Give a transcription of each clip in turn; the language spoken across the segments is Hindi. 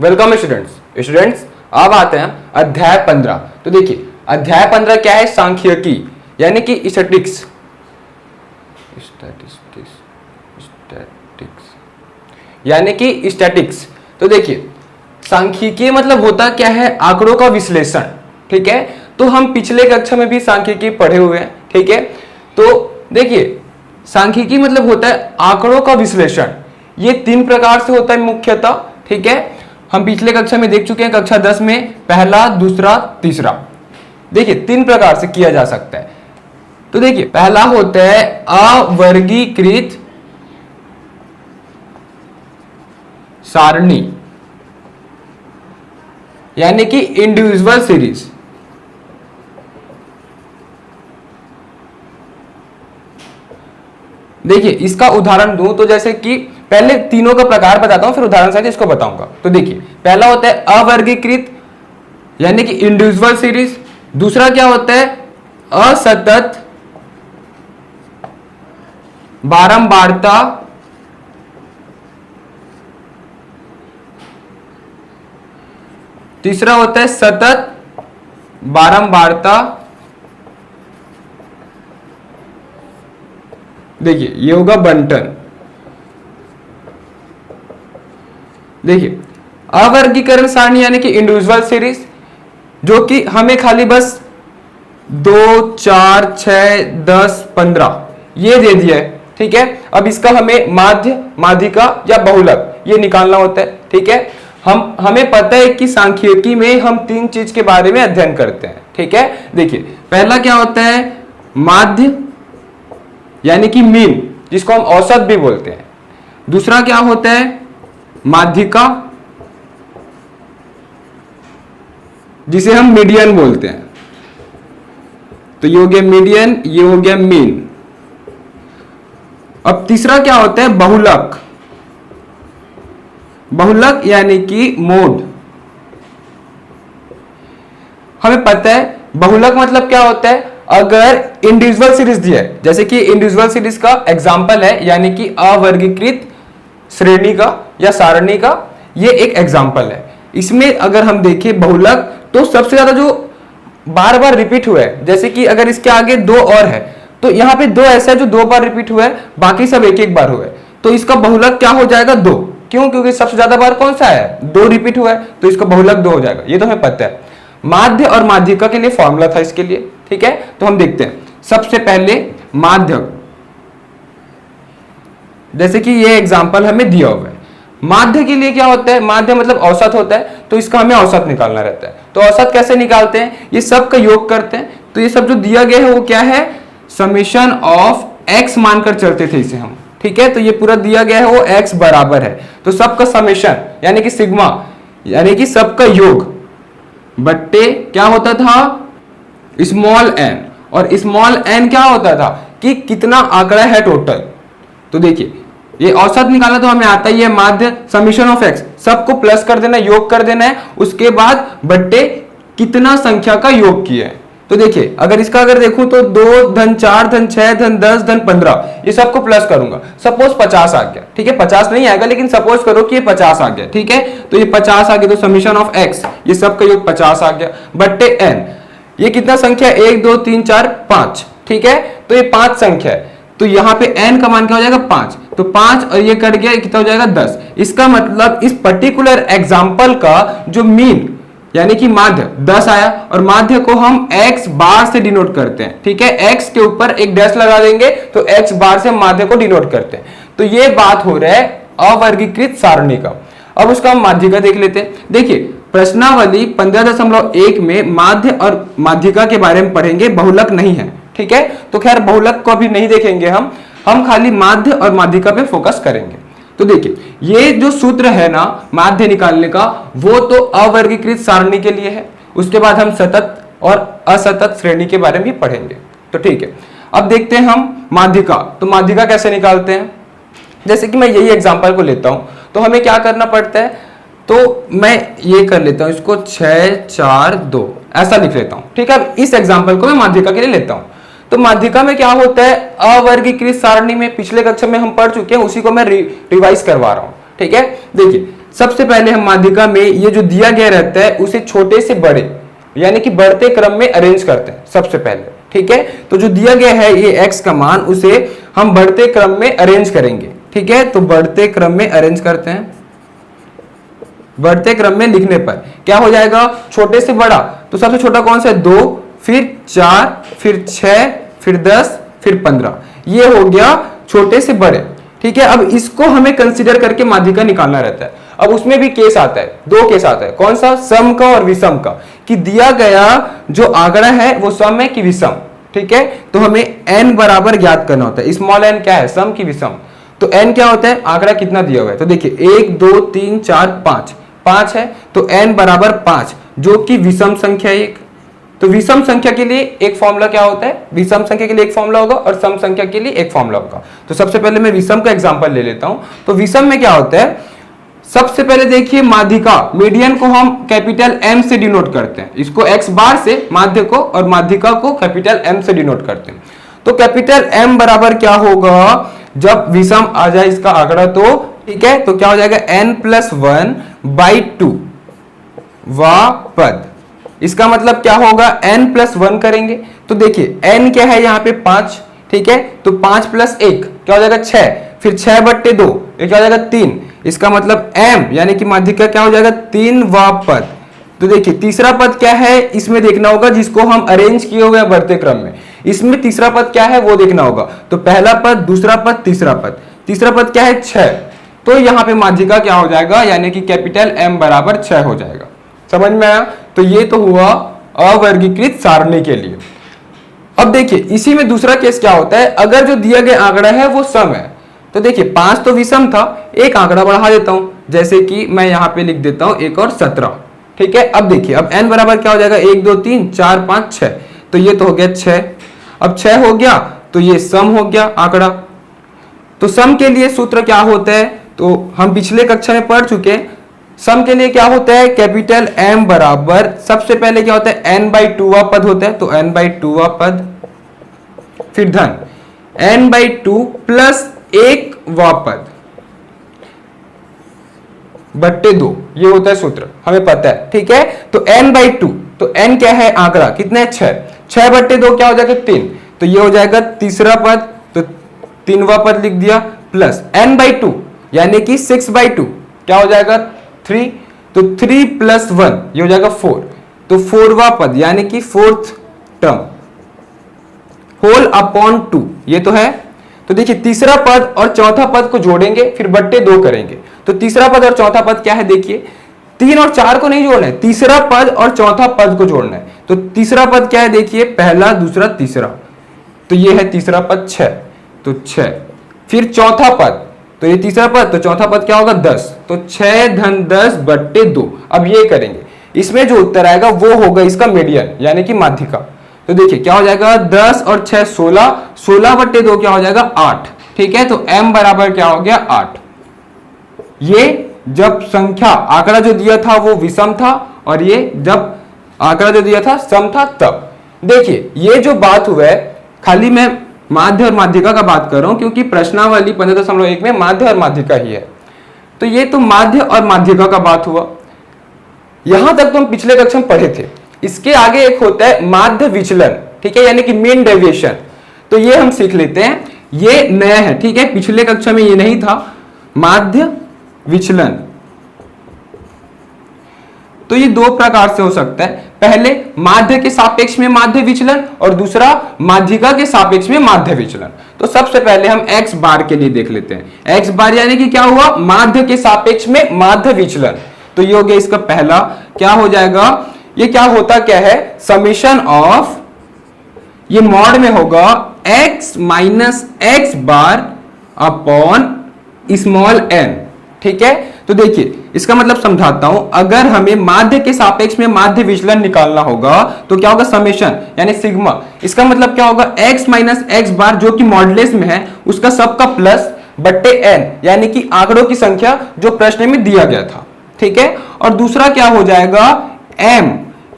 वेलकम स्टूडेंट्स अब आते हैं अध्याय 15। तो देखिए अध्याय 15 क्या है? सांख्यिकी यानी कि स्टैटिस्टिक्स यानी कि स्टैटिक्स। तो देखिए सांख्यिकी मतलब होता क्या है? आंकड़ों का विश्लेषण। ठीक है, तो हम पिछले कक्षा में भी सांख्यिकी पढ़े हुए हैं। ठीक है, तो देखिए सांख्यिकी मतलब होता है आंकड़ों का विश्लेषण। ये 3 प्रकार से होता है मुख्यतः। ठीक है, हम पिछले कक्षा में देख चुके हैं, कक्षा 10 में, पहला, दूसरा, तीसरा। देखिए 3 प्रकार से किया जा सकता है। तो देखिए पहला होता है अवर्गीकृत सारणी यानी कि इंडिविजुअल सीरीज। देखिए इसका उदाहरण दूं तो जैसे कि पहले तीनों का प्रकार बताता हूं, फिर उदाहरण सहित इसको बताऊंगा। तो देखिए पहला होता है अवर्गीकृत यानी कि इंडिविजुअल सीरीज। दूसरा क्या होता है? असतत बारंबारता तीसरा होता है सतत बारंबारता। देखिए ये होगा बंटन। देखिए अवर्गीकरण सारणी यानी कि इंडिविजुअल सीरीज, जो कि हमें खाली बस 2, 4, 6, 10, 15 ये दे दिया है। ठीक है, अब इसका हमें माध्य, माध्यिका या बहुलक ये निकालना होता है। ठीक है, हमें पता है कि सांख्यिकी में हम 3 चीज के बारे में अध्ययन करते हैं। ठीक है, देखिए पहला क्या होता है? माध्य यानी कि मीन, जिसको हम औसत भी बोलते हैं। दूसरा क्या होता है? माध्यिका, जिसे हम मीडियन बोलते हैं। तो ये हो गया मीडियन, ये हो गया मीन। अब तीसरा क्या होता है? बहुलक। बहुलक यानी कि मोड। हमें पता है बहुलक मतलब क्या होता है? अगर इंडिविजुअल सीरीज दिया है, जैसे कि इंडिविजुअल सीरीज का एग्जांपल है यानी कि अवर्गीकृत श्रेणी का या सारणी का ये एक एग्जांपल है। इसमें अगर हम देखें बहुलक, तो सबसे ज्यादा जो बार बार रिपीट हुआ है, जैसे कि अगर इसके आगे 2 और है तो यहाँ पे 2 ऐसा है जो 2 बार रिपीट हुआ है, बाकी सब एक एक बार हुआ है, तो इसका बहुलक क्या हो जाएगा? 2। क्यों? क्योंकि सबसे ज्यादा बार कौन सा है? 2 रिपीट हुआ है, तो इसका बहुलक 2 हो जाएगा। ये तो हमें पता है। माध्य और माध्यिका के लिए फॉर्मूला था इसके लिए। ठीक है, तो हम देखते हैं। सबसे पहले माध्य, जैसे कि ये एग्जांपल हमें दिया हुआ है। माध्य के लिए क्या होता है? माध्य मतलब औसत होता है, तो इसका हमें औसत निकालना रहता है। तो औसत कैसे निकालते हैं? ये सब का योग करते हैं। तो ये सब जो दिया गया है वो क्या है? समेशन ऑफ एक्स मानकर चलते थे इसे हम। ठीक है, तो ये पूरा दिया गया है वो एक्स बराबर है, तो सबका समेशन यानी कि सिग्मा यानी कि सबका योग बट्टे क्या होता था? Small N. और स्मॉल एन क्या होता था? कि कितना आंकड़ा है टोटल। तो देखिए ये औसत निकालना तो हमें आता ही है। माध्य समेशन ऑफ एक्स, सबको प्लस कर देना, योग कर देना है, उसके बाद बट्टे कितना संख्या का योग किया है। तो देखिए अगर इसका अगर देखूं तो 2 धन 4 धन 6 धन 10 धन 15 ये सबको प्लस करूंगा। सपोज 50 आ गया। ठीक है, 50 नहीं आएगा, लेकिन सपोज करो कि ये 50 आ गया। ठीक है, तो ये 50 आ गया, तो समेशन ऑफ एक्स ये सबका योग 50 आ गया बट्टे एन। ये कितना संख्या? 1 2 3 4 5। ठीक है, तो ये 5 संख्या है, तो यहाँ पे n का मान क्या हो जाएगा? 5। तो 5 और ये कट गया, कितना हो जाएगा? 10। इसका मतलब इस पर्टिकुलर एग्जाम्पल का जो मीन यानी कि माध्य 10 आया, और माध्य को हम x बार से डिनोट करते हैं। ठीक है, x के ऊपर एक डैश लगा देंगे तो x बार से माध्य को डिनोट करते हैं। तो ये बात हो रहा है अवर्गीकृत सारणी का। अब उसका हम माध्यिका देख लेते हैं। देखिए प्रश्नावली 15.1 में माध्य और माध्यिका के बारे में पढ़ेंगे, बहुलक नहीं है। ठीक है, तो खैर बहुलक को अभी नहीं देखेंगे हम खाली माध्य और माध्यिका पे फोकस करेंगे। तो देखिए ये जो सूत्र है ना माध्य निकालने का, वो तो अवर्गीकृत सारणी के लिए है। उसके बाद हम सतत और असतत श्रेणी के बारे में भी पढ़ेंगे। तो ठीक है, अब देखते हैं हम माध्यिका। तो माध्यिका कैसे निकालते हैं? जैसे कि मैं यही एग्जांपल को लेता हूं, तो हमें क्या करना पड़ता है? तो मैं ये कर लेता हूं, इसको 6 4 2 ऐसा लिख लेता हूं। ठीक है, इस एग्जांपल को मैं माध्यिका के लिए लेता हूं। तो माध्यिका में क्या होता है? अवर्गीकृत सारणी में पिछले कक्षा में हम पढ़ चुके हैं, उसी को मैं रिवाइज करवा रहा हूं। ठीक है, देखिए सबसे पहले हम माध्यिका में ये जो दिया गया रहता है उसे छोटे से बड़े यानी कि बढ़ते क्रम में अरेंज करते हैं सबसे पहले, ठीक है। तो जो दिया गया है ये x का मान, उसे हम बढ़ते क्रम में अरेंज करेंगे, ठीक है। तो बढ़ते क्रम में अरेंज करते हैं, बढ़ते क्रम में लिखने पर क्या हो जाएगा, छोटे से बड़ा, तो सबसे छोटा कौन सा है 2, फिर 4, फिर 6, फिर 10, फिर 15, ये हो गया छोटे से बड़े, ठीक है। अब इसको हमें कंसीडर करके माध्यिका निकालना रहता है। अब उसमें भी केस आता है, 2 केस आता है, कौन सा, सम का और विषम का, कि दिया गया जो आंकड़ा है वो सम है कि विषम, ठीक है। तो हमें n बराबर ज्ञात करना होता है, स्मॉल n क्या है, सम की विषम। तो n क्या होता है, आंकड़ा कितना दिया हुआ है, तो देखिए 1 2 3 4 5 है, तो n बराबर 5 जो कि विषम संख्या है एक। तो विषम संख्या के लिए एक फॉर्मूला क्या होता है, विषम संख्या के लिए एक फॉर्मूला होगा और सम संख्या के लिए एक फॉर्मूला होगा। तो सबसे पहले मैं विषम का एग्जांपल ले लेता हूं। तो विषम में क्या होता है, सबसे पहले देखिए माध्यिका, मीडियन को हम कैपिटल M से डिनोट करते हैं, इसको x बार से माध्य को और माध्यिका को कैपिटल M से डिनोट करते हैं। तो कैपिटल M बराबर क्या होगा, जब विषम आ जाए इसका आंकड़ा तो ठीक है, तो क्या हो जाएगा n+1/2 वा पद। इसका मतलब क्या होगा, n+1 करेंगे तो देखिए n क्या है यहाँ पे 5, ठीक है। तो 5 + 1 क्या हो जाएगा 6, फिर 6/2 ये क्या हो जाएगा 3। इसका मतलब m यानी कि माध्यिका क्या हो जाएगा 3 वा पद। तो देखिए तीसरा पद क्या है, इसमें देखना होगा जिसको हम अरेंज किए हुए हैं बढ़ते क्रम में, इसमें तीसरा पद क्या है वो देखना होगा। तो पहला पद, दूसरा पद, तीसरा पद, तीसरा पद क्या है 6, तो यहाँ पे माध्यिका क्या हो जाएगा, यानी कि कैपिटल M बराबर 6 हो जाएगा। समझ में आया। तो ये तो हुआ अवर्गीकृत सारणी के लिए। अब देखिए इसी में दूसरा केस क्या होता है, अगर जो दिया गया आंकड़ा है वो सम है, तो देखिए 5 तो विषम था, एक आंकड़ा बढ़ा देता हूं, जैसे कि मैं यहाँ पे लिख देता हूं 1 और 17, ठीक है। अब देखिए अब n बराबर क्या हो जाएगा 1 2 3 4 5 6, तो ये तो हो गया 6। अब 6 हो गया तो ये सम हो गया आंकड़ा। तो सम के लिए सूत्र क्या होता है, तो हम पिछले कक्षा में पढ़ चुके हैं। सम के लिए क्या होता है, कैपिटल M बराबर सबसे पहले क्या होता है n/2 पद होता है, तो n/2 पद, फिर धन n/2 प्लस 1 पद बट्टे 2, ये होता है सूत्र, हमें पता है, ठीक है। तो n/2, तो n क्या है आंकड़ा कितने 6, 6/2 क्या हो जाएगा 3, तो ये हो जाएगा तीसरा पद, तो 3वां पद लिख दिया, प्लस n/2 यानी कि 6/2 क्या हो जाएगा 3, तो 3 + 1 ये हो जाएगा 4, तो 4वां पद यानी कि 4th टर्म होल अपॉन 2, ये तो है। तो देखिए तीसरा पद और चौथा पद को जोड़ेंगे, फिर बट्टे 2 करेंगे। तो तीसरा पद और चौथा पद क्या है, देखिए 3 और 4 को नहीं जोड़ना है, तीसरा पद और चौथा पद को जोड़ना है। तो तीसरा पद क्या है, देखिए पहला दूसरा तीसरा, तो ये है तीसरा पद 6, तो 6, फिर चौथा पद, तो ये तीसरा पद, तो चौथा पद क्या होगा 10, तो 6 धन 10/2। अब ये करेंगे, इसमें जो उत्तर आएगा वो होगा इसका मीडियन यानी कि माध्यिका। तो देखिए क्या हो जाएगा 10 और 6 16, 16/2 क्या हो जाएगा 8, ठीक है। तो m बराबर क्या हो गया 8। ये जब संख्या आंकड़ा जो दिया था वो विषम था, और ये जब आंकड़ा जो दिया था सम था तब। देखिए ये जो बात हुआ है, खाली मैं माध्य और माध्यिका का बात कर रहा हूं क्योंकि प्रश्नावली 15.1 में माध्य और माध्यिका ही है। तो ये तो माध्य और माध्यिका का बात हुआ, यहां तक तो हम पिछले कक्षा में पढ़े थे। इसके आगे एक होता है माध्य विचलन, ठीक है, यानी कि मीन डेविएशन। तो ये हम सीख लेते हैं, ये नया है, ठीक है, पिछले कक्षा में ये नहीं था माध्य विचलन। तो ये 2 प्रकार से हो सकता है, पहले माध्य के सापेक्ष में माध्य विचलन और दूसरा माध्यिका के सापेक्ष में माध्य विचलन। तो सबसे पहले हम x बार के लिए देख लेते हैं। x बार यानी कि क्या हुआ, माध्य के सापेक्ष में माध्य विचलन। तो ये हो गया इसका पहला, क्या हो जाएगा, ये क्या होता क्या है, समेशन ऑफ, ये मॉड में होगा x minus x bar upon small n, ठीक है। तो देखिए इसका मतलब समझाता हूं, अगर हमें माध्य के सापेक्ष में माध्य विचलन निकालना होगा तो क्या होगा समेशन यानी सिग्मा। इसका मतलब क्या होगा x माइनस x बार जो कि मॉडुलस में है उसका सबका प्लस बट्टे n यानी कि आंकड़ों की संख्या जो प्रश्न में दिया गया था, ठीक है। और दूसरा क्या हो जाएगा m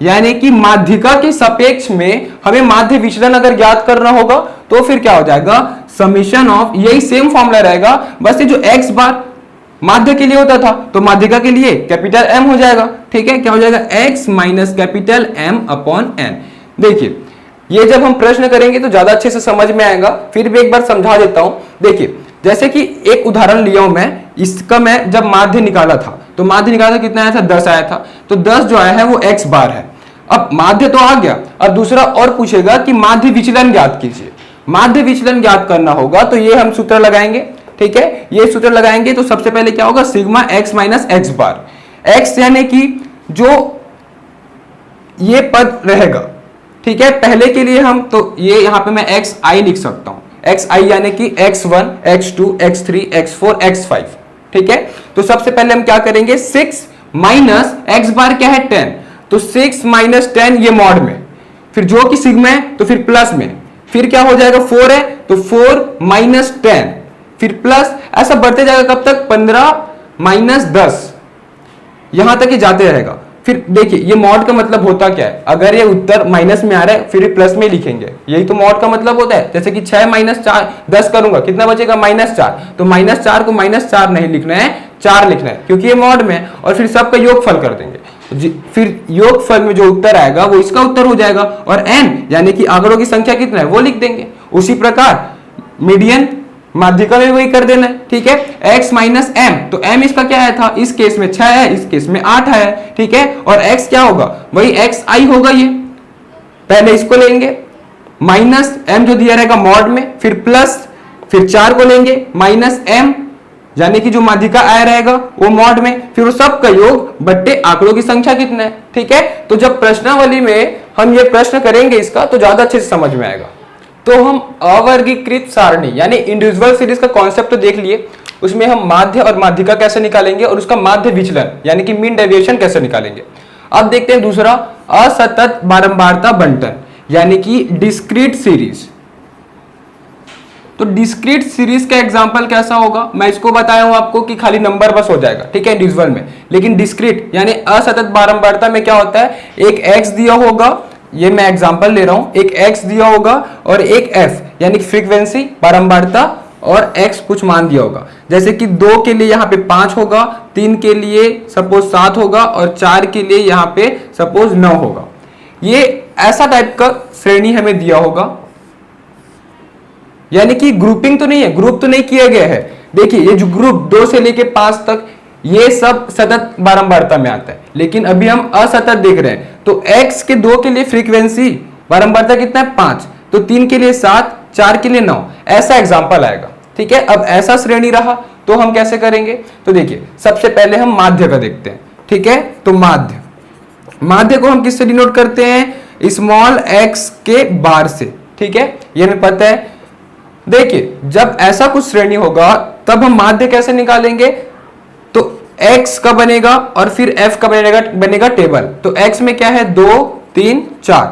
यानी कि माध्यिका के सापेक्ष में हमें माध्य विचलन अगर ज्ञात करना होगा तो फिर क्या हो जाएगा समेशन ऑफ, यही सेम फॉर्मूला रहेगा, बस ये जो x बार माध्य के लिए होता था, तो माध्यिका के लिए कैपिटल M हो जाएगा। ठीक है, क्या हो जाएगा, x minus capital M upon n। देखिए ये जब हम प्रश्न करेंगे तो ज्यादा अच्छे से समझ में आएगा, फिर भी एक बार समझा देता हूं। देखिए जैसे कि एक उदाहरण लिया हूं मैं, इसका मैं जब माध्य निकाला था तो माध्य निकाला था कितना आया था, 10 आया था। तो 10 जो आया है वो x बार है। अब माध्य तो आ गया, अब दूसरा और पूछेगा कि माध्य विचलन ज्ञात कीजिए। माध्य विचलन ज्ञात करना होगा तो ये हम सूत्र लगाएंगे। ठीक है, ये सूत्र लगाएंगे तो सबसे पहले क्या होगा, सिग्मा x माइनस एक्स बार। x यानी कि जो ये पद रहेगा, ठीक है, पहले के लिए हम तो ये यहां पे मैं xi लिख सकता हूं। xi यानी कि x1 x2 x3 x4 x5। ठीक है, तो सबसे पहले हम क्या करेंगे, 6 माइनस x बार क्या है 10, तो 6 माइनस 10 ये मॉड में, फिर जो कि सिग्मा है तो फिर प्लस में, फिर क्या हो जाएगा 4 है तो 4 माइनस 10, फिर प्लस, ऐसा बढ़ते जाएगा कब तक, 15 माइनस 10, यहां तक ही जाते रहेगा। फिर देखिए ये मॉड का मतलब होता क्या है, अगर ये उत्तर माइनस में आ रहा है फिर प्लस में लिखेंगे, यही तो मॉड का मतलब होता है। जैसे कि 6 माइनस 4 10 करूंगा, कितना बचेगा, माइनस 4, तो माइनस 4 को माइनस 4 नहीं लिखना है, 4 लिखना है, क्योंकि ये मॉड में है। और फिर सबका योगफल कर देंगे, फिर योगफल में जो उत्तर आएगा वो इसका उत्तर हो जाएगा, और n यानी कि आंकड़ों की संख्या कितना है वो लिख देंगे। उसी प्रकार मीडियन माध्यिका में वही कर देना है। ठीक है, x माइनस m, तो m इसका क्या आया था, इस केस में 6 है, इस केस में 8 है। ठीक है, और x क्या होगा, वही xi होगा, ये पहले इसको लेंगे, माइनस m जो दिया रहेगा मॉड में, फिर प्लस, फिर 4 को लेंगे माइनस m यानी कि जो माध्यिका आया रहेगा वो मॉड में, फिर वो सब का योग बट्टे आंकड़ों की संख्या कितना है। ठीक है, तो जब प्रश्नावली में हम ये प्रश्न करेंगे इसका तो ज्यादा अच्छे से समझ में आएगा। तो हम अवर्गीकृत सारणी यानी इंडिविजुअल सीरीज का कॉन्सेप्ट तो देख लिए, उसमें हम माध्य और माध्यिका कैसे निकालेंगे और उसका माध्य विचलन यानी कि मीन डेविएशन कैसे निकालेंगे। अब देखते हैं दूसरा, असतत बारंबारता बंटन यानी कि डिस्क्रीट सीरीज। तो डिस्क्रीट सीरीज का एग्जांपल कैसा होगा, मैं इसको बताया हूं आपको कि खाली नंबर बस हो जाएगा। ठीक है, इंडिविजुअल में, लेकिन डिस्क्रीट यानी असतत बारंबारता में क्या होता है, एक x दिया होगा, ये मैं एग्जांपल ले रहा हूं, एक x दिया होगा और एक f यानी फ्रीक्वेंसी बारंबारता और x कुछ मान दिया होगा। जैसे कि 2 के लिए यहाँ पे 5 होगा, 3 के लिए सपोज 7 होगा और 4 के लिए यहाँ पे सपोज 9 होगा। ये ऐसा टाइप का श्रेणी हमें दिया होगा, यानी कि ग्रुपिंग तो नहीं है, ग्रुप तो नहीं किया गया है। देखिए ये जो ग्रुप 2 से लेके 5 तक ये सब सतत बारंबारता में आता है, लेकिन अभी हम असतत देख रहे हैं। तो x के 2 के लिए फ्रीक्वेंसी बारंबारता कितना है 5, तो 3 के लिए 7, 4 के लिए 9, ऐसा एग्जांपल आएगा। ठीक है, अब ऐसा श्रेणी रहा तो हम कैसे करेंगे, तो देखिए सबसे पहले हम माध्य का देखते हैं। ठीक है, तो माध्य को हम किससे डिनोट करते हैं, स्मॉल x के बार से। ठीक है, ये हमें पता है। देखिए जब ऐसा कुछ श्रेणी होगा तब हम माध्य कैसे निकालेंगे, तो x का बनेगा और फिर f का बनेगा टेबल। तो x में क्या है 2 3 4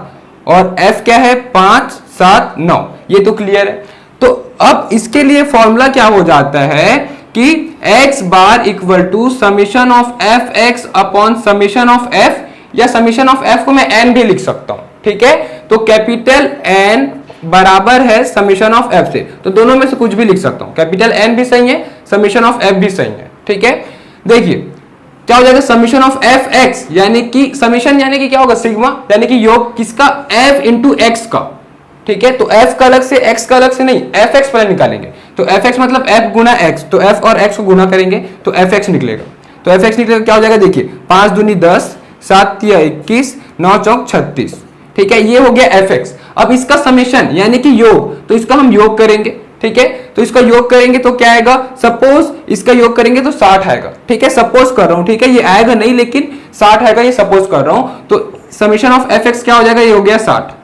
और f क्या है 5 7 9, ये तो क्लियर है। तो अब इसके लिए फॉर्मूला क्या हो जाता है कि x bar equal to summation of F X upon summation of f, या समीशन ऑफ f को मैं n भी लिख सकता हूं। ठीक है, तो कैपिटल N बराबर है समीशन ऑफ f से, तो दोनों में से कुछ भी लिख सकता हूं, कैपिटल N भी सही है, समीशन ऑफ f भी सही है। ठीक है, देखिए क्या हो जाएगा, समीशन ऑफ एफ एक्स यानी कि समीशन यानी कि क्या होगा, सिग्मा यानी कि योग किसका, f इंटू एक्स का। ठीक है, तो f का अलग से x का अलग से नहीं, एफ एक्स पहले निकालेंगे, तो एफ एक्स मतलब f गुना x, तो f और x को गुना करेंगे तो एफ एक्स निकलेगा। तो एफ एक्स निकलेगा, क्या हो जाएगा, देखिए 5 दूनी 10, 7 तिया 21, 9 चौक 36। ठीक है, ये हो गया एफ एक्स। अब इसका समीशन यानी कि योग, तो इसका हम योग करेंगे। ठीक है, तो इसका योग करेंगे तो क्या आएगा, सपोज इसका योग करेंगे तो 60 आएगा। ठीक है, सपोज कर रहा हूं, ठीक है, ये आएगा नहीं लेकिन 60 आएगा, ये सपोज कर रहा हूं। तो समीशन ऑफ एफ एक्स क्या हो जाएगा, ये हो गया 60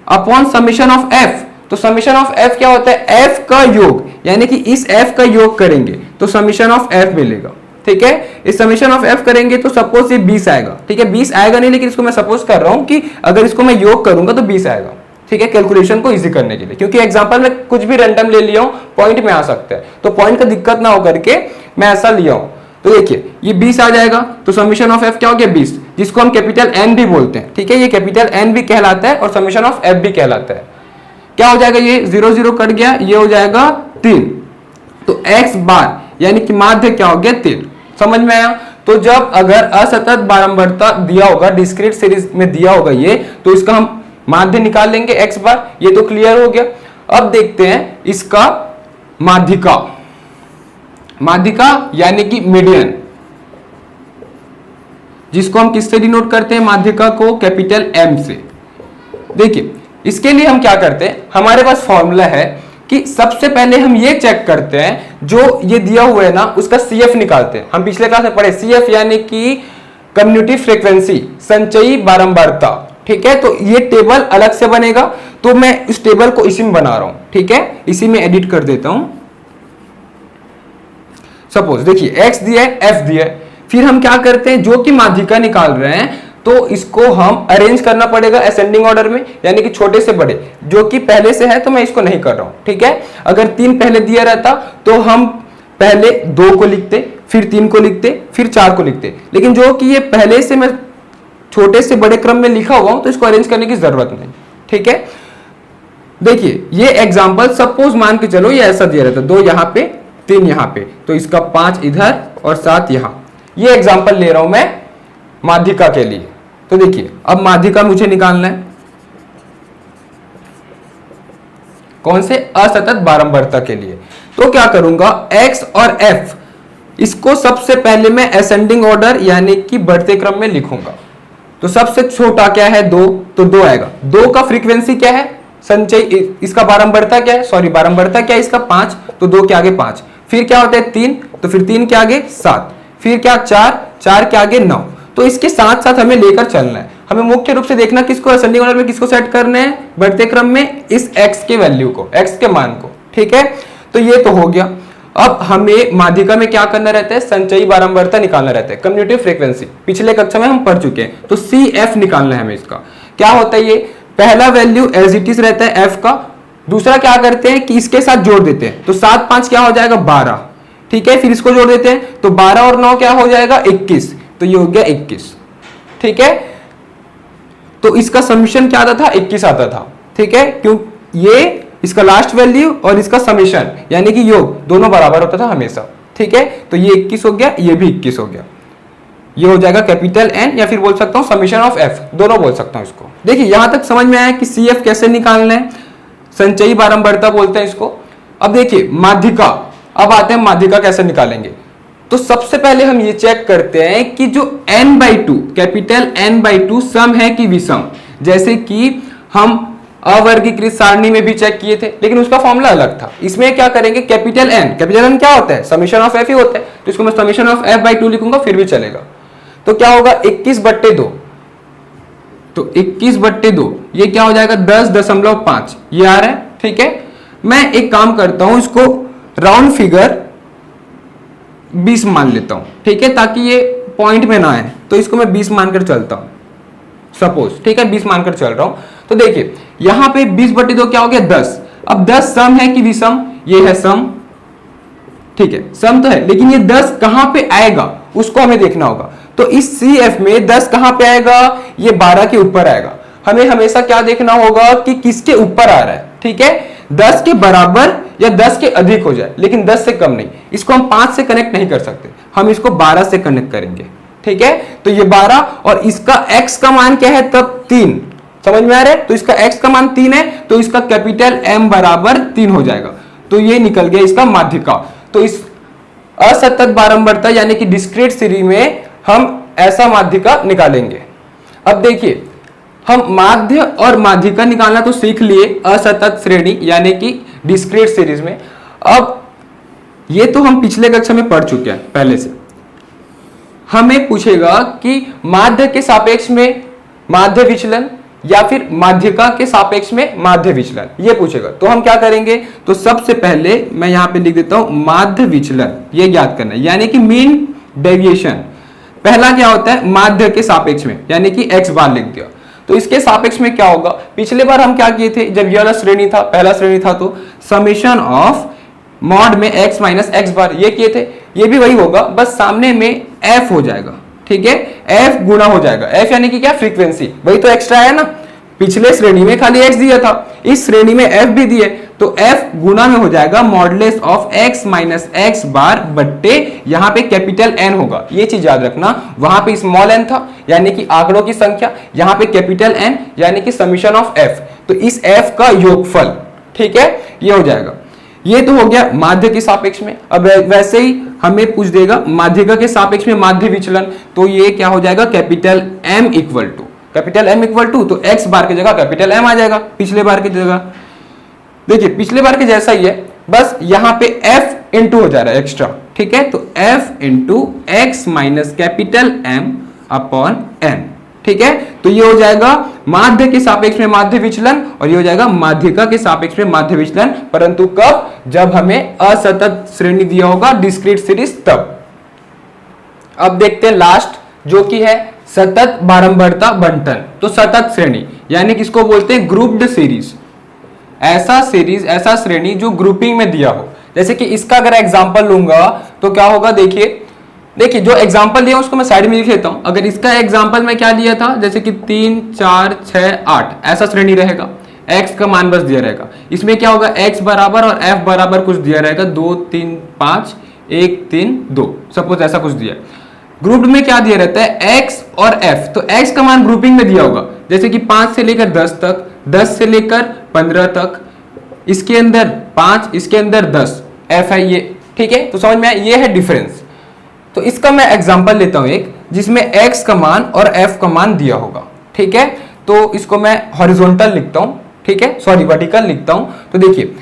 अपॉन समीशन ऑफ एफ। तो समीशन ऑफ एफ क्या होता है, एफ का योग, यानी कि इस एफ का योग करेंगे तो समीशन ऑफ एफ मिलेगा। ठीक है, इस समीशन ऑफ एफ करेंगे तो सपोज ये 20 आएगा। ठीक है, 20 आएगा नहीं लेकिन इसको मैं सपोज कर रहा हूं कि अगर इसको मैं योग करूंगा तो 20 आएगा। ठीक है, कैलकुलेशन को इजी करने के लिए, क्योंकि एग्जांपल में कुछ भी रैंडम ले लिया हूं, पॉइंट में आ सकता है, तो पॉइंट का दिक्कत ना हो करके मैं ऐसा लिया हूं। तो देखिए ये 20 आ जाएगा, तो समीशन ऑफ एफ क्या हो गया 20, जिसको हम कैपिटल एन भी बोलते हैं। ठीक है, ये कैपिटल एन भी कहलाता है और समीशन ऑफ एफ भी कहलाता है। क्या हो जाएगा, ये 0 0 कट गया, ये हो जाएगा 3, तो x बार यानी कि माध्य क्या हो गया 3। समझ में आया? तो जब अगर असतत बारंबारता दिया होगा, डिस्क्रीट सीरीज में दिया होगा ये, तो इसका हम माध्य निकाल लेंगे x बार। ये तो क्लियर हो गया। अब देखते हैं इसका माध्यिका। माध्यिका यानी कि मीडियन, जिसको हम किससे डिनोट करते हैं माध्यिका को? कैपिटल M से। देखिए इसके लिए हम क्या करते हैं, हमारे पास फॉर्मूला है कि सबसे पहले हम ये चेक करते हैं जो ये दिया हुआ है ना उसका CF निकालते हैं। हम पिछले क्लास में पढ़े CF यानी कि कम्युनिटी फ्रीक्वेंसी, संचयी बारंबारता। ठीक है, तो ये टेबल अलग से बनेगा, तो मैं इस टेबल को इसी में बना रहा हूं। ठीक है, इसी में एडिट कर देता हूं। सपोज देखिए x दिया है, f दिया है, फिर हम क्या करते हैं, जो कि माध्यिका निकाल रहे हैं तो इसको हम अरेंज करना पड़ेगा असेंडिंग ऑर्डर में, यानी कि छोटे से बड़े। जो कि पहले से है तो मैं इसको नहीं कर रहा हूं। ठीक है, अगर 3 पहले दिया रहता तो हम पहले 2 को लिखते, फिर 3 को लिखते, फिर 4 को लिखते। लेकिन जो कि ये पहले से मैं छोटे से बड़े क्रम में लिखा हुआ हूं तो इसको अरेंज करने की जरूरत नहीं। ठीक है, देखिए ये एग्जाम्पल सपोज मान के चलो ये ऐसा दिया रहता, 2 यहाँ पे 3 यहाँ पे, तो इसका 5 इधर और 7 यहाँ। ये एग्जाम्पल ले रहा हूं मैं माध्यिका के लिए। तो देखिए अब माध्यिका मुझे निकालना है कौन से? असतत बारंबारता के लिए। तो क्या करूंगा, x और f इसको सबसे पहले मैं असेंडिंग ऑर्डर यानी कि बढ़ते क्रम में लिखूंगा। तो सबसे छोटा क्या है? 2, तो 2 आएगा। 2 का फ्रीक्वेंसी क्या है? संचय, इसका बारंबारता क्या है? सॉरी बारंबारता क्या है इसका? 5, तो 2 के आगे 5। फिर क्या होता है? 3, तो फिर 3 के आगे 7, फिर क्या 4, 4 के आगे 9। तो इसके साथ साथ हमें लेकर चलना है। हमें मुख्य रूप से देखना किसको असेंडिंग ऑर्डर में किसको सेट करना है? बढ़ते क्रम में इस x के वैल्यू को, x के मान को। ठीक है, तो ये तो हो गया। अब हमें माध्यिका में क्या करना रहता है? संचयी बारंबारता निकालना रहता है, कम्युनिटी फ्रीक्वेंसी। पिछले कक्षा में हम पढ़ चुके हैं। तो CF निकालना है हमें। इसका क्या होता है? ये पहला वैल्यू एज इट इज रहता है f का। दूसरा क्या करते हैं कि इसके साथ जोड़ देते हैं, तो 7 5 क्या हो जाएगा? 12। ठीक है, फिर इसको जोड़ देते हैं, तो 12 और 9 क्या हो जाएगा? 21। तो ये हो गया 21। ठीक है, तो इसका समीशन क्या आता था? 21 आता था। ठीक है, क्यों? ये इसका लास्ट वैल्यू और इसका समीशन यानी कि योग दोनों बराबर होता था हमेशा। ठीक है, तो ये 21 हो गया, ये भी 21 हो गया। ये हो जाएगा कैपिटल N, या फिर बोल सकता हूं समीशन ऑफ f, दोनों बोल सकता हूं इसको। देखिए यहां तक समझ में आया कि CF कैसे निकालना है, संचयी बारंबारता बोलते हैं इसको। अब देखिए माध्यिका, अब आते हैं माध्यिका कैसे निकालेंगे। तो सबसे पहले हम ये चेक करते हैं कि जो n/2 कैपिटल N/2 सम है कि विषम। जैसे कि हम अवर्गीकृत सारणी में भी चेक किए थे, लेकिन उसका फॉर्मूला अलग था। इसमें क्या करेंगे? कैपिटल N क्या होता है? समीशन ऑफ f ही होता है, तो इसको मैं समीशन ऑफ f/2 लिखूंगा फिर भी चलेगा। तो क्या होगा? 21/2, तो 21/2 ये क्या हो जाएगा? 10.5 ये आ रहा है। ठीक है, मैं एक काम करता हूं, इसको राउंड फिगर 20 मान लेता हूं। ठीक है, ताकि ये पॉइंट में ना आए, तो इसको मैं 20 मानकर चलता हूं सपोज। ठीक है, 20 मानकर चल रहा हूं। तो देखिए यहां पे 20/2 क्या हो गया? 10। अब 10 सम है कि विषम? ये है सम। ठीक है, सम तो है, लेकिन ये 10 कहां पे आएगा उसको हमें देखना होगा। तो इस CF में 10 कहां पे आएगा? ये 12 के ऊपर आएगा। हमें हमेशा क्या देखना होगा कि किसके ऊपर आ रहा है। ठीक है, 10 के बराबर या 10 के अधिक हो जाए, लेकिन 10 से कम नहीं। इसको हम 5 से कनेक्ट नहीं कर सकते, हम इसको 12 से कनेक्ट करेंगे। ठीक है, तो ये 12 और इसका x का मान क्या है? तब 3। समझ में आ रहा है? तो इसका x का मान 3 है, तो इसका कैपिटल M बराबर 3 हो जाएगा। तो ये निकल गया इसका माध्यिका। तो इस असतत बारंबारता यानी कि डिस्क्रीट सीरीज में हम ऐसा माध्यिका निकालेंगे। अब देखिए हम माध्य और माध्यिका निकालना तो सीख लिए असतत श्रेणी यानी कि डिस्क्रीट सीरीज में। अब ये तो हम पिछले कक्षा में पढ़ चुके हैं पहले से। हमें पूछेगा कि माध्य के सापेक्ष में माध्य विचलन या फिर माध्यिका के सापेक्ष में माध्य विचलन, ये पूछेगा। तो हम क्या करेंगे? तो सबसे पहले मैं यहां पे लिख देता हूं माध्य विचलन, ये ज्ञात करना है, यानी कि मीन डेविएशन। पहला क्या होता है? माध्य के सापेक्ष में, यानी कि x बार लिख दिया। तो इसके सापेक्ष में क्या होगा? पिछले बार हम क्या किए थे? जब यह वाला श्रेणी था, पहला श्रेणी था, तो समेशन ऑफ मॉड में x माइनस एक्स बार ये किए थे। ये भी वही होगा, बस सामने में f हो जाएगा। ठीक है, f गुणा हो जाएगा। f यानी कि क्या? फ्रीक्वेंसी। वही तो एक्स्ट्रा है ना, पिछले श्रेणी में खाली x दिया था, इस श्रेणी में f भी दिए, तो f गुना में हो जाएगा modulus of x minus x bar बट्टे यहां पे कैपिटल N होगा। ये चीज याद रखना, वहां पे स्मॉल n था यानी कि आंकड़ों की संख्या, यहां पे कैपिटल N यानी कि समीशन ऑफ f, तो इस f का योगफल, ठीक है, ये हो जाएगा। ये तो हो गया माध्य के सापेक्ष में। अब वैसे ही हमें पूछ देगा माध्यिका के सापेक्ष में माध्य विचलन, तो ये क्या हो जाएगा, कैपिटल M इक्वल टू तो x बार की जगह कैपिटल M आ जाएगा पिछले बार की जगह। देखिए पिछले बार के जैसा ही है, बस यहां पे f इंटू हो जा रहा है एक्स्ट्रा, ठीक है, तो f into x minus capital M upon n, ठीक है। तो ये हो जाएगा माध्य के सापेक्ष में माध्य विचलन और ये हो जाएगा माध्यिका के सापेक्ष में माध्य विचलन, परंतु कब, जब हमें असतत श्रेणी दिया होगा, डिस्क्रीट सीरीज, तब। अब देखते हैं लास्ट, जो कि है सतत बारंबारता बंटन। तो सतत श्रेणी यानी किसको बोलते हैं, ग्रुप्ड सीरीज। ऐसा श्रेणी जो ग्रुपिंग में दिया हो। जैसे कि इसका अगर एग्जांपल लूंगा तो क्या होगा, देखिए जो एग्जांपल दिया उसको मैं साइड में लिख लेता हूं। अगर इसका एग्जांपल मैं क्या दिया था, जैसे कि 3 4 6 8 ऐसा श्रेणी रहेगा, x का मान बस दिया रहेगा। इसमें क्या होगा, x बराबर और f बराबर कुछ दिया रहेगा, 2 3 5 1 3 2, सपोज ऐसा कुछ दिया। ग्रुप में क्या दिया रहता है, x और f, तो x का मान ग्रुपिंग में दिया होगा, जैसे कि 5 से लेकर 10 तक, 10 से लेकर 15 तक, इसके अंदर 5, इसके अंदर 10, f है ये, ठीक है। तो समझ में आया, ये है डिफरेंस। तो इसका मैं एग्जांपल लेता हूं एक, जिसमें x का मान और f का मान दिया होगा, ठीक है। तो इसको मैं हॉरिजॉन्टल लिखता हूं, ठीक है, सॉरी वर्टिकल लिखता हूं। तो देखिए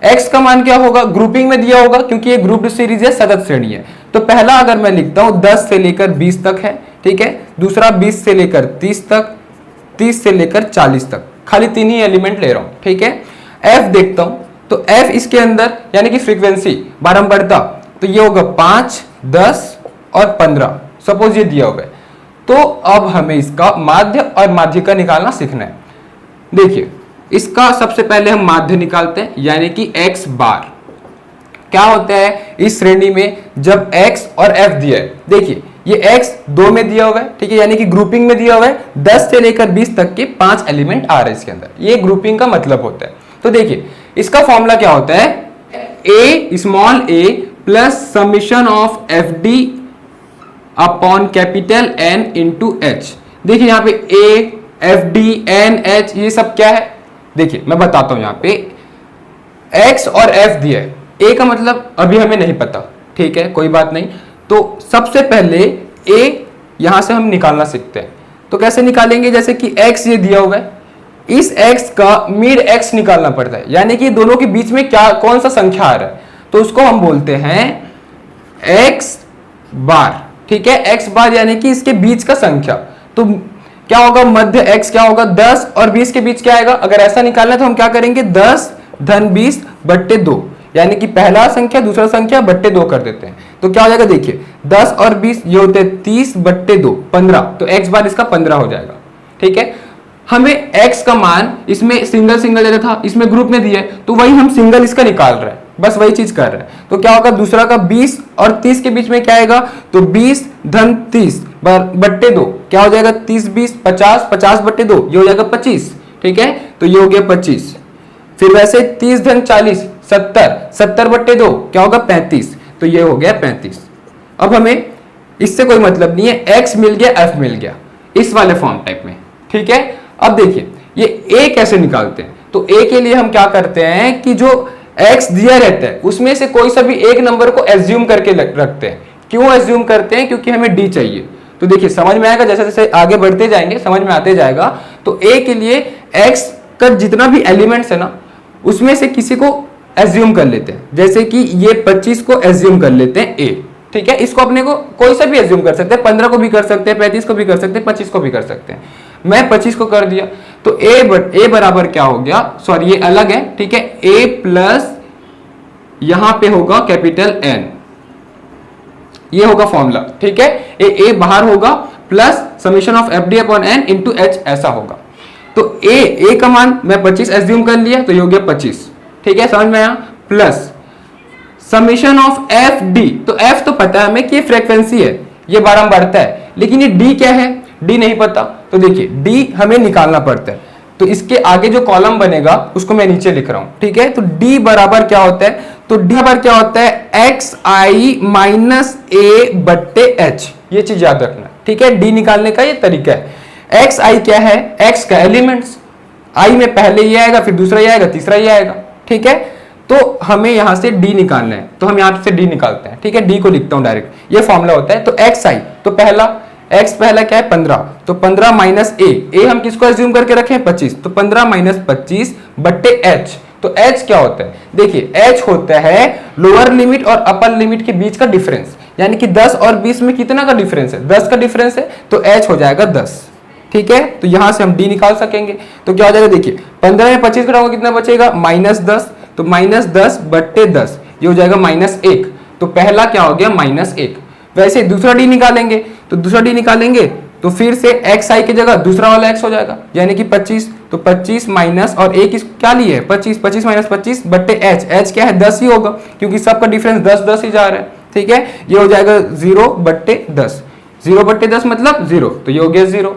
x का मान क्या होगा, ग्रुपिंग में दिया होगा क्योंकि ये ग्रुप्ड सीरीज है, सतत श्रेणी है। तो पहला अगर मैं लिखता हूं 10 से लेकर 20 तक है, ठीक है। दूसरा 20 से लेकर 30 तक, 30 से लेकर 40 तक, खाली 3 ही एलिमेंट ले रहा हूं, ठीक है। f देखता हूं, तो f इसके अंदर यानी कि फ्रीक्वेंसी बारंबारता, तो ये होगा 5 10 और 15, सपोज ये दिया हुआ है। तो अब हमें इसका माध्य और माध्यिका निकालना सीखना है। देखिए इसका सबसे पहले हम माध्य निकालते हैं, यानी कि x बार। क्या होता है इस श्रेणी में जब x और f दिया है, देखिए ये x 2 में दिया हुआ है, ठीक है, यानी कि ग्रुपिंग में दिया हुआ है, 10 से लेकर 20 तक के 5 एलिमेंट आ रहे हैं इसके अंदर, ये ग्रुपिंग का मतलब होता है। तो देखिए इसका फॉर्मूला क्या होता है, a small a plus summation of F D upon capital N into H. देखिए यहाँ पे a F D N H ये सब क्या है, देखिए मैं बताता हूं। यहाँ पे x और f दिया है, a का मतलब अभी हमें नहीं पता, ठीक है, कोई बात नहीं। तो सबसे पहले a यहां से हम निकालना सीखते हैं। तो कैसे निकालेंगे, जैसे कि x ये दिया हुआ है, इस x का मिड x निकालना पड़ता है, यानी कि दोनों के बीच में क्या कौन सा संख्या आ रहा है, तो उसको हम बोलते हैं x बार, ठीक है। x बार यानी कि इसके बीच का संख्या। तो क्या होगा, मध्य x क्या होगा, 10 और 20 के बीच क्या आएगा। अगर ऐसा निकालना है तो हम क्या करेंगे, 10 धन 20 बट्टे 2, यानी कि पहला संख्या दूसरा संख्या बट्टे 2 कर देते हैं। तो क्या हो जाएगा, देखिए 10 और 20 ये होते हैं 30 बट्टे 2 15, तो x बार इसका 15 हो जाएगा, ठीक है। हमें x का मान इसमें सिंगल सिंगल देता था, इसमें ग्रुप में दिया है, तो वही हम सिंगल इसका निकाल रहे हैं, बस वही चीज कर रहे हैं। तो क्या होगा, दूसरा का 20 और 30 के बीच में क्या आएगा, तो 20 धन 30 बट्टे 2 क्या हो जाएगा, 30 20 50, 50 बट्टे 2 ये हो जाएगा 25, ठीक है। तो ये हो गया 25। फिर वैसे 30 धन 40 70, 70 बट्टे 2 क्या होगा 35, तो ये हो गया 35। अब हमें इससे कोई मतलब नहीं है, x मिल गया f मिल गया इस वाले फॉर्म टाइप में, ठीक है। अब देखिए ये a कैसे निकालते हैं, तो a के लिए हम क्या करते हैं कि जो x दिया रहता है उसमें से कोई सा भी एक नंबर को एज्यूम करके रखते हैं। क्यों एज्यूम करते हैं, क्योंकि हमें d चाहिए। तो देखिए समझ में आएगा, जैसे जैसे आगे बढ़ते जाएंगे समझ में आते जाएगा। तो a के लिए x का जितना भी एलिमेंट्स है ना उसमें से किसी को एज्यूम कर लेते हैं, जैसे कि ये 25 को एज्यूम कर लेते हैं a, ठीक है। इसको अपने को कोई सा भी एज्यूम कर सकते हैं, 15 को भी कर सकते हैं, 35 को भी कर सकते हैं, 25 को भी कर सकते हैं। मैं 25 को कर दिया, तो a बराबर क्या हो गया, सॉरी ये अलग है, ठीक है, a प्लस यहां पे होगा कैपिटल N, ये होगा फॉर्मूला, ठीक है। a बाहर होगा plus summation of F D upon N into H ऐसा होगा। तो a का मान मैं 25 एज्यूम कर लिया, तो ये हो गया 25, ठीक है, समझ में आया। Plus summation of F D, तो f तो पता है हमें कि ये फ्रीक्वेंसी है, ये बारंबारता है, लेकिन ये d क्या है, d नहीं पता। तो देखिए d हमें निकालना पड़ता है। तो इसके आगे जो कॉलम बनेगा उसको मैं नीचे लिख रहा हूं, ठीक है। तो d बराबर क्या होता है, तो d बराबर क्या होता है xi माइनस a बट्टे h, ये चीज याद रखना, ठीक है। d निकालने का ये तरीका है। xi क्या है, x का एलिमेंट्स, i में पहले ये आएगा, फिर दूसरा ये आएगा, तीसरा ये आएगा, ठीक है। तो हमें यहां से d निकालना है, तो हम यहां से d निकालते हैं, ठीक है। d को लिखता हूं डायरेक्ट, ये फॉर्मूला होता है। तो xi, तो पहला x पहला क्या है 15, तो 15 माइनस a हम किसको एज्यूम करके रखे हैं 25, तो 15 माइनस 25 बट्टे h। तो h क्या होता है, देखिए h होता है लोअर लिमिट और अपर लिमिट के बीच का डिफरेंस, यानी कि 10 और 20 में कितना का डिफरेंस है, 10 का डिफरेंस है, तो h हो जाएगा 10, ठीक है। तो यहां से हम d निकाल सकेंगे। तो क्या हो जाएगा, देखिए 15 में 25 घटाओगे कितना बचेगा -10, तो -10 बट्टे 10, ये हो जाएगा -1। तो पहला क्या हो गया -1। वैसे दूसरा d निकालेंगे, तो दूसरा d निकालेंगे तो फिर से xi की जगह दूसरा वाला x हो जाएगा, यानी कि 25। तो 25 माइनस और एक क्या लिए है 25, 25 माइनस 25 बट्टे h क्या है 10 ही होगा, क्योंकि सबका डिफरेंस 10 10 ही जा रहा है, ठीक है। ये हो जाएगा 0 बट्टे 10, 0 बट्टे 10 मतलब 0, तो ये हो गया 0।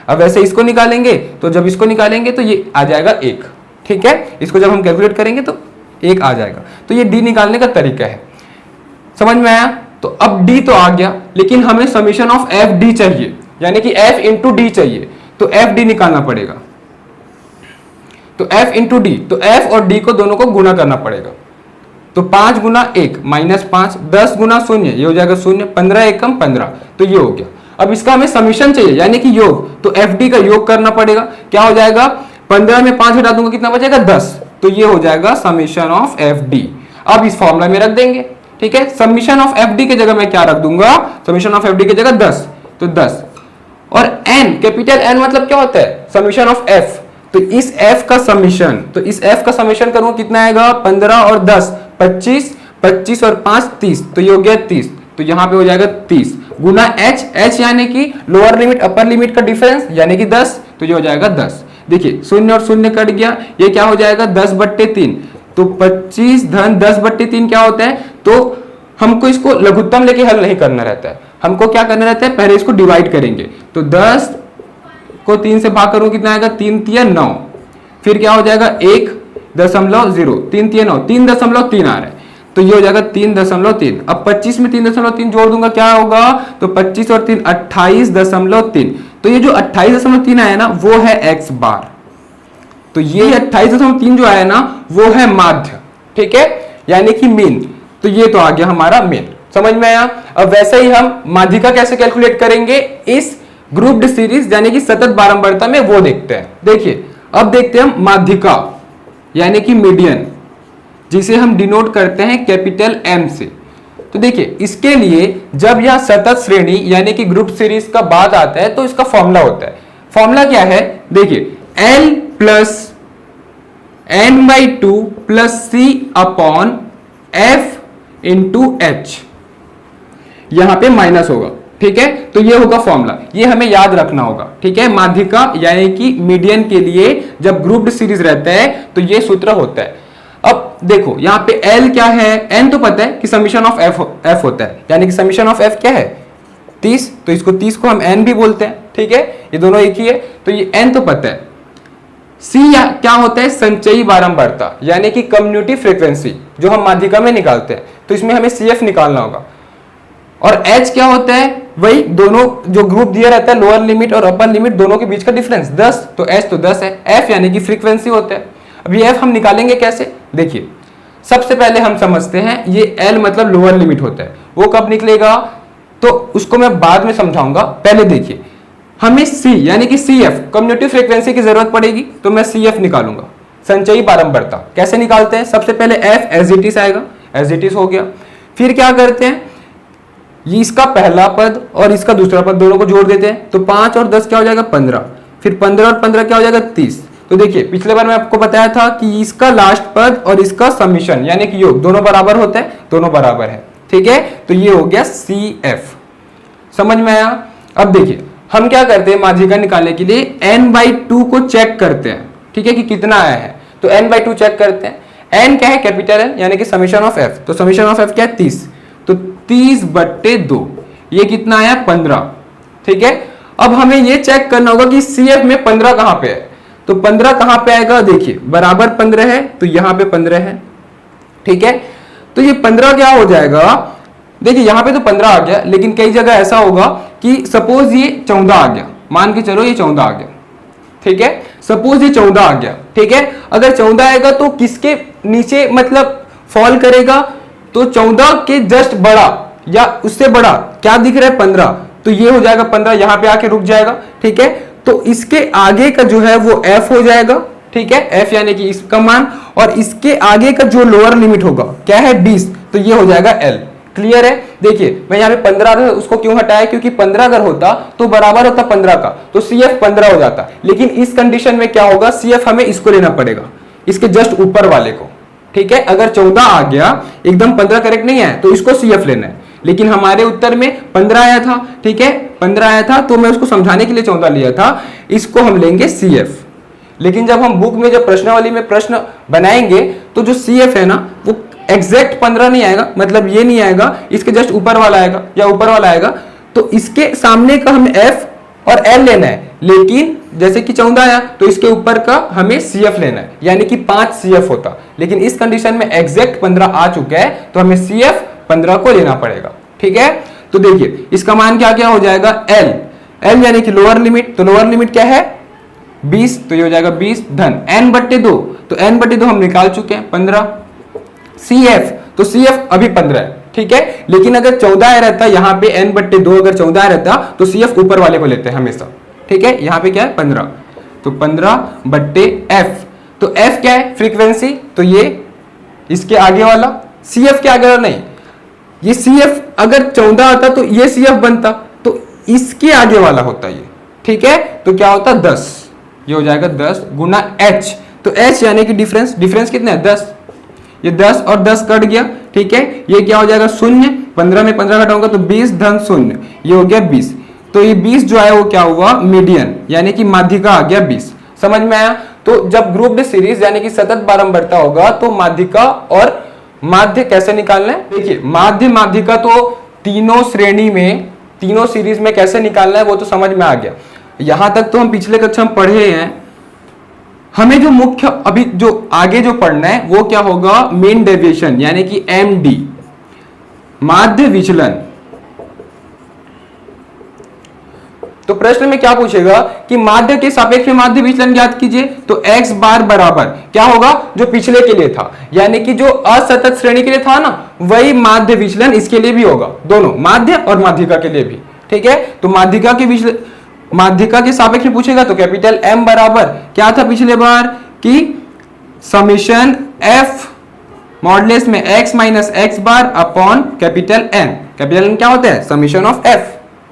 अब वैसे इसको निकालेंगे, तो जब इसको निकालेंगे तो ये आ जाएगा 1, ठीक है। इसको जब हम कैलकुलेट करेंगे तो 1 आ जाएगा। तो ये d निकालने का तरीका है, समझ में आया। तो अब d तो आ गया, लेकिन हमें समीशन ऑफ एफ डी चाहिए, यानी कि f इंटू डी चाहिए, तो एफ डी निकालना पड़ेगा। तो f इंटू डी, तो f और d को दोनों को गुना करना पड़ेगा। तो 5 गुना 1 -5, 10 गुना 0, ये हो जाएगा 0, 15 एकम 15, तो ये हो गया। अब इसका हमें समीशन चाहिए, यानी कि योग, तो एफ डी का योग करना पड़ेगा। क्या हो जाएगा, 15 में 5 हटा दूंगा कितना बचेगा 10, तो ये हो जाएगा समीशन ऑफ एफ डी। अब इस फॉर्मूला में रख देंगे, ठीक है। समीशन ऑफ एफ डी की जगह मैं क्या रख दूंगा, समीशन ऑफ एफ डी की जगह 10, तो 10 और n, कैपिटल N मतलब क्या होता है समीशन ऑफ f। तो इस f का समीशन, तो इस f का समीशन करूंगा कितना आएगा 15 और 10 25, 25 और 5 30, तो ये हो गया 30। तो यहां पे हो जाएगा 30 गुना h यानी कि लोअर लिमिट अपर लिमिट का डिफरेंस, यानी कि 10, तो ये हो जाएगा 10। देखिए 0 और 0 कट गया, ये क्या हो जाएगा 10 बट्टे 3, तो 25 धन 10 बट्टे 3 क्या होता है। तो हमको इसको लघुत्तम लेके हल नहीं करना रहता है, हमको क्या करना रहता है, पहले इसको डिवाइड करेंगे। तो 10 को 3 से भाग करूं कितना आएगा 3 तिया 9, फिर क्या हो जाएगा 1.0, 3 तिया 9, 3.3 आ रहा है, तो ये हो जाएगा 3.3। अब 25 में 3.3 जोड़ दूंगा क्या होगा, तो 25 और 3 28.3। तो ये जो 28.3 आया ना वो है x बार, तो ये 28.3 जो आया ना वो है माध्य, ठीक है, यानी कि मीन। तो ये तो आ गया हमारा मीन, समझ में आया। अब वैसे ही हम माध्यिका कैसे कैलकुलेट करेंगे इस ग्रुप्ड सीरीज यानी कि सतत बारंबारता में, वो देखते हैं। देखिए अब देखते हैं हम माध्यिका यानी कि मीडियन, जिसे हम डिनोट करते हैं कैपिटल M से। तो देखिए इसके लिए जब यह सतत श्रेणी यानी कि ग्रुप सीरीज का बात आता है तो इसका फॉर्मूला होता है। फॉर्मूला क्या है, देखिए L plus n/2 plus C upon F into H, यहां पे माइनस होगा, ठीक है। तो ये होगा फॉर्मूला, ये हमें याद रखना होगा, ठीक है। माध्यिका यानी कि मीडियन के लिए जब ग्रुप्ड सीरीज रहता है तो ये सूत्र होता है। अब देखो यहाँ पे L क्या है, n तो पता है कि समीशन ऑफ f होता है, यानी कि समीशन ऑफ f क्या है 30, तो इसको 30 को हम n भी बोलते हैं, ठीक है, ये दोनों एक ही है, तो ये n तो पता है। C क्या होता है, संचयी बारंबारता यानी कि कम्युनिटी फ्रीक्वेंसी, जो हम माध्यिका में निकालते हैं, तो इसमें हमें CF निकालना होगा। और H क्या होता है, वही दोनों जो ग्रुप दिया रहता है लोअर लिमिट और अपर लिमिट दोनों के बीच का डिफरेंस 10, तो H तो 10 है। F यानी कि फ्रीक्वेंसी होता है। अब ये F हम निकालेंगे कैसे, देखिए सबसे पहले हम समझते हैं ये L मतलब लोअर लिमिट होता है, वो कब निकलेगा तो उसको मैं बाद में समझाऊंगा। पहले देखिए हमें C यानी कि CF कम्युनिटी फ्रीक्वेंसी की जरूरत पड़ेगी, तो मैं CF निकालूंगा, संचयी बारंबारता। कैसे निकालते हैं, सबसे पहले F एज इट इज आएगा, एज इट इज हो गया। फिर क्या करते हैं, ये इसका पहला पद और इसका दूसरा पद दोनों को जोड़ देते हैं, तो 5 और 10 क्या हो जाएगा 15, फिर 15 और 15 क्या हो जाएगा 30। तो देखिए पिछले बार मैं आपको बताया था कि इसका लास्ट पद और इसका समीशन यानी कि योग दोनों बराबर होते हैं, दोनों बराबर है, ठीक है। तो ये हो गया CF, समझ में आया। अब देखिए हम क्या करते हैं, माध्यिका निकालने के लिए n/2 को चेक करते हैं, ठीक है, कि कितना आया है, तो n/2 चेक करते हैं। n क्या है, कैपिटल N यानी कि समीशन ऑफ f, तो समीशन ऑफ f क्या है 30, तो 30/2, ये कितना आया 15, ठीक है। अब हमें ये चेक करना होगा कि CF में 15 कहां पे है, तो 15 कहां पे आएगा, देखिए बराबर 15 है तो यहां पे 15 है, ठीक है। तो ये 15 क्या हो जाएगा, देखिए यहां पे तो 15 आ गया, लेकिन कई जगह ऐसा होगा कि सपोज ये 14 आ गया, मान के चलो ये 14 आ गया, ठीक है। सपोज ये 14 आ गया, ठीक है। अगर 14 आएगा तो किसके नीचे मतलब फॉल करेगा, तो 14 के जस्ट बड़ा या उससे बड़ा क्या दिख रहा है, 15, तो ये हो जाएगा 15, यहां पे आके रुक जाएगा, ठीक है। तो इसके आगे का जो है वो f हो जाएगा, ठीक है, f यानी कि इसका मान, और इसके आगे का जो लोअर लिमिट होगा क्या है 20, तो ये हो जाएगा l। क्लियर है। देखिए मैं यहाँ पे 15 उसको क्यों हटाया, क्योंकि 15 अगर होता तो बराबर होता 15 का, तो CF 15 हो जाता, लेकिन इस कंडीशन में क्या होगा, CF हमें इसको लेना पड़ेगा, इसके जस्ट ऊपर वाले को, ठीक है। अगर 14 आ गया, एकदम 15 करेक्ट नहीं है तो इसको CF लेना है, लेकिन हमारे उत्तर में 15 आया था, ठीक है, 15 आया था तो मैं उसको समझाने के लिए 14 लिया था, इसको हम लेंगे CF। लेकिन जब हम बुक में जब प्रश्नावली में प्रश्न बनाएंगे तो जो CF है ना वो एग्जैक्ट 15 नहीं आएगा, मतलब ये नहीं आएगा, इसके जस्ट ऊपर वाला आएगा या ऊपर वाला आएगा, तो इसके सामने का हमें F और L लेना है, लेकिन जैसे कि 14 आया तो इसके ऊपर का हमें CF लेना है, यानी कि 5 CF होता, लेकिन इस कंडीशन में एग्जैक्ट 15 आ चुका है तो हमें CF 15 को लेना पड़ेगा, ठीक है। तो देखिए इसका मान क्या क्या हो जाएगा, L यानी कि लोअर लिमिट, तो लोअर लिमिट क्या है 20, तो ये हो जाएगा 20 धन n/2, तो n/2 हम निकाल चुके हैं 15। CF, तो CF अभी 15 है, ठीक है, लेकिन अगर 14 रहता यहाँ पे n/2 अगर 14 रहता तो CF ऊपर वाले को लेते हैं हमेशा, ठीक है। यहाँ पे क्या है 15, तो 15/f, तो f क्या है फ्रीक्वेंसी, तो ये इसके आगे वाला, CF के आगे वाला नहीं, ये CF अगर 14 आता तो ये CF बनता, तो इसके आगे वाला होता ये, ठीक है। तो क्या होता 10, ये हो जाएगा 10 गुना h, तो h यानी कि डिफरेंस, डिफरेंस कितना है 10, ये 10 और 10 कट गया, ठीक है, ये क्या हो जाएगा 0, 15 में 15 घटाऊंगा तो 20 धन 0, ये हो गया 20, तो ये 20 जो है वो क्या हुआ मीडियन, यानी कि माध्यिका आ गया 20। समझ में आया। तो जब ग्रुप डी सीरीज यानी कि सतत बारंबारता होगा तो माध्यिका और माध्य कैसे निकालना है, देखिए माध्य माध्यिका तो तीनों श्रेणी में तीनों सीरीज में कैसे निकालना है वो तो समझ में आ गया। यहां तक तो हम पिछले कक्षा में पढ़े हैं, हमें जो मुख्य अभी जो आगे जो पढ़ना है वो क्या होगा, मीन डेविएशन यानी कि MD, माध्य विचलन। तो प्रश्न में क्या पूछेगा कि माध्य के सापेक्ष में माध्य विचलन ज्ञात कीजिए, तो x बार बराबर क्या होगा जो पिछले के लिए था, यानी कि जो असतत श्रेणी के लिए था ना वही माध्य विचलन इसके लिए भी होगा, दोनों माध्य और माध्यिका के लिए भी, ठीक है। तो माध्यिका के विचलन माध्यिका के सापेक्ष में पूछेगा तो कैपिटल M बराबर क्या था पिछले बार कि समीशन F मॉडुलस में x minus x bar upon capital N, capital N क्या होता है समीशन ऑफ F,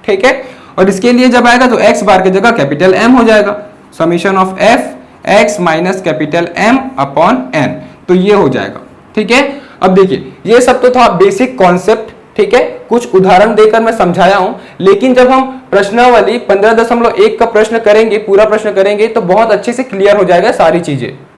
ठीक है। और इसके लिए जब आएगा तो x बार की जगह कैपिटल M हो जाएगा, summation of F x minus capital M upon N, तो ये हो जाएगा, ठीक है। अब देखिए ये सब तो था बेसिक कॉन्सेप्ट, ठीक है, कुछ उदाहरण देकर मैं समझाया हूं, लेकिन जब हम प्रश्नावली 15.1 का प्रश्न करेंगे, पूरा प्रश्न करेंगे तो बहुत अच्छे से क्लियर हो जाएगा सारी चीजें।